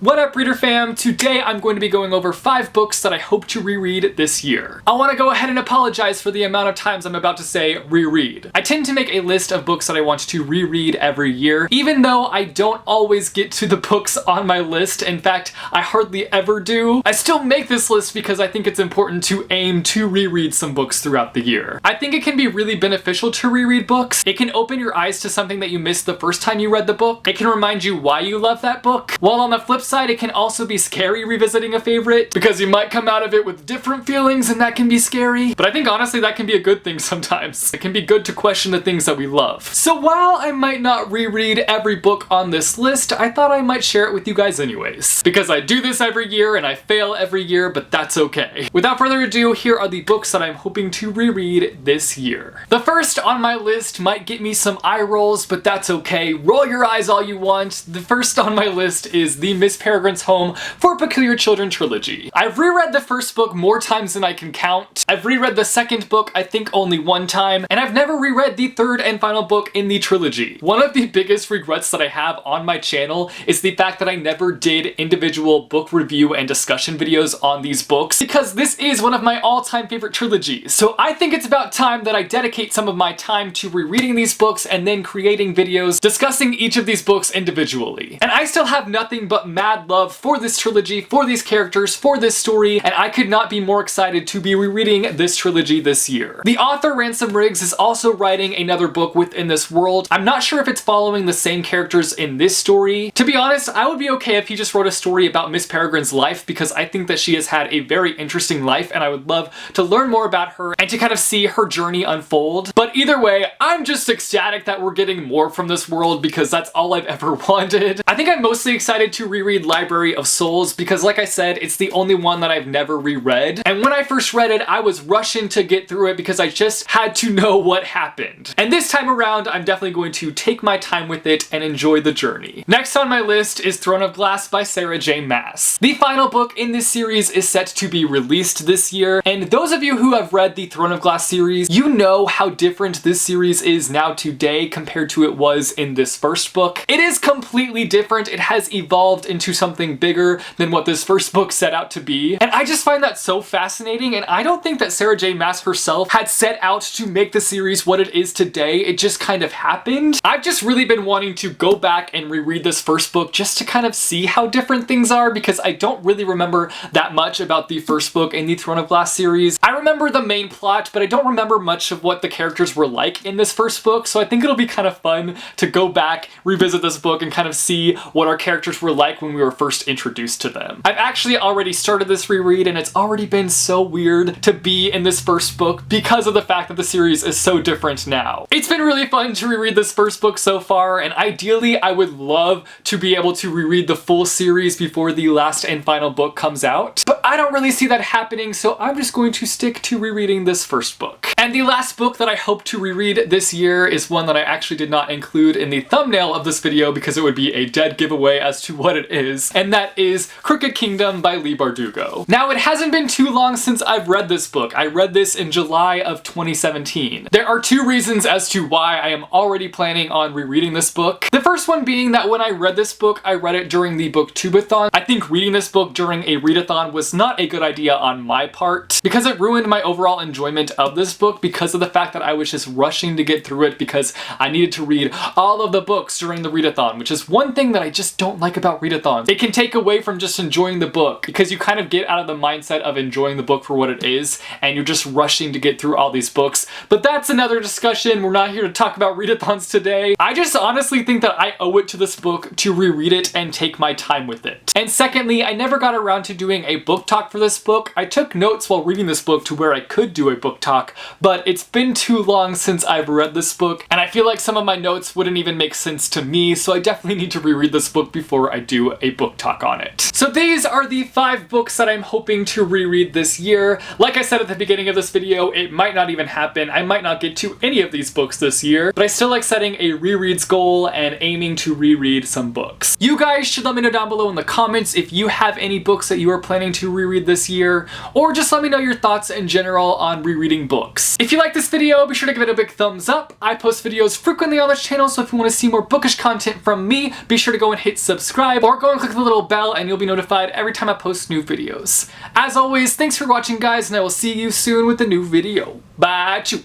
What up, reader fam? Today I'm going to be going over 5 books that I hope to reread this year. I want to go ahead and apologize for the amount of times I'm about to say reread. I tend to make a list of books that I want to reread every year, even though I don't always get to the books on my list. In fact, I hardly ever do. I still make this list because I think it's important to aim to reread some books throughout the year. I think it can be really beneficial to reread books. It can open your eyes to something that you missed the first time you read the book. It can remind you why you love that book. While on the flip side, it can also be scary revisiting a favorite because you might come out of it with different feelings and that can be scary. But I think honestly that can be a good thing sometimes. It can be good to question the things that we love. So while I might not reread every book on this list, I thought I might share it with you guys anyways. Because I do this every year and I fail every year, but that's okay. Without further ado, here are the books that I'm hoping to reread this year. The first on my list might get me some eye rolls, but that's okay. Roll your eyes all you want. The first on my list is the Miss Peregrine's Home for Peculiar Children trilogy. I've reread the first book more times than I can count. I've reread the second book I think only one time, and I've never reread the third and final book in the trilogy. One of the biggest regrets that I have on my channel is the fact that I never did individual book review and discussion videos on these books, because this is one of my all-time favorite trilogies. So I think it's about time that I dedicate some of my time to rereading these books and then creating videos discussing each of these books individually. And I still have nothing but mad love for this trilogy, for these characters, for this story, and I could not be more excited to be rereading this trilogy this year. The author, Ransom Riggs, is also writing another book within this world. I'm not sure if it's following the same characters in this story. To be honest, I would be okay if he just wrote a story about Miss Peregrine's life, because I think that she has had a very interesting life and I would love to learn more about her and to kind of see her journey unfold. But either way, I'm just ecstatic that we're getting more from this world because that's all I've ever wanted. I think I'm mostly excited to reread Library of Souls because, like I said, it's the only one that I've never reread. And when I first read it, I was rushing to get through it because I just had to know what happened. And this time around, I'm definitely going to take my time with it and enjoy the journey. Next on my list is Throne of Glass by Sarah J. Maas. The final book in this series is set to be released this year, and those of you who have read the Throne of Glass series, you know how different this series is now today compared to it was in this first book. It is completely different. It has evolved into something bigger than what this first book set out to be, and I just find that so fascinating, and I don't think that Sarah J. Maas herself had set out to make the series what it is today. It just kind of happened. I've just really been wanting to go back and reread this first book just to kind of see how different things are, because I don't really remember that much about the first book in the Throne of Glass series. I remember the main plot, but I don't remember much of what the characters were like in this first book, so I think it'll be kind of fun to go back, revisit this book, and kind of see what our characters were like when we were first introduced to them. I've actually already started this reread, and it's already been so weird to be in this first book because of the fact that the series is so different now. It's been really fun to reread this first book so far, and ideally I would love to be able to reread the full series before the last and final book comes out, but I don't really see that happening, so I'm just going to stick to rereading this first book. And the last book that I hope to reread this year is one that I actually did not include in the thumbnail of this video because it would be a dead giveaway as to what it is, and that is Crooked Kingdom by Leigh Bardugo. Now, it hasn't been too long since I've read this book. I read this in July of 2017. There are 2 reasons as to why I am already planning on rereading this book. The first one being that when I read this book, I read it during the booktubeathon. I think reading this book during a readathon was not a good idea on my part because it ruined my overall enjoyment of this book because of the fact that I was just rushing to get through it because I needed to read all of the books during the readathon, which is one thing that I just don't like about readathons. It can take away from just enjoying the book because you kind of get out of the mindset of enjoying the book for what it is and you're just rushing to get through all these books. But that's another discussion. We're not here to talk about readathons today. I just honestly think that I owe it to this book to reread it and take my time with it. And secondly, I never got around to doing a book talk for this book. I took notes while reading this book to where I could do a book talk, but it's been too long since I've read this book, and I feel like some of my notes wouldn't even make sense to me, so I definitely need to reread this book before I do a book talk on it. So these are the 5 books that I'm hoping to reread this year. Like I said at the beginning of this video, it might not even happen. I might not get to any of these books this year, but I still like setting a rereads goal and aiming to reread some books. You guys should let me know down below in the comments if you have any books that you are planning to reread this year, or just let me know your thoughts in general on rereading books. If you like this video, be sure to give it a big thumbs up. I post videos frequently on this channel, so if you want to see more bookish content from me, be sure to go and hit subscribe, or go and click the little bell and you'll be notified every time I post new videos. As always, thanks for watching guys, and I will see you soon with a new video. Bye! Choo!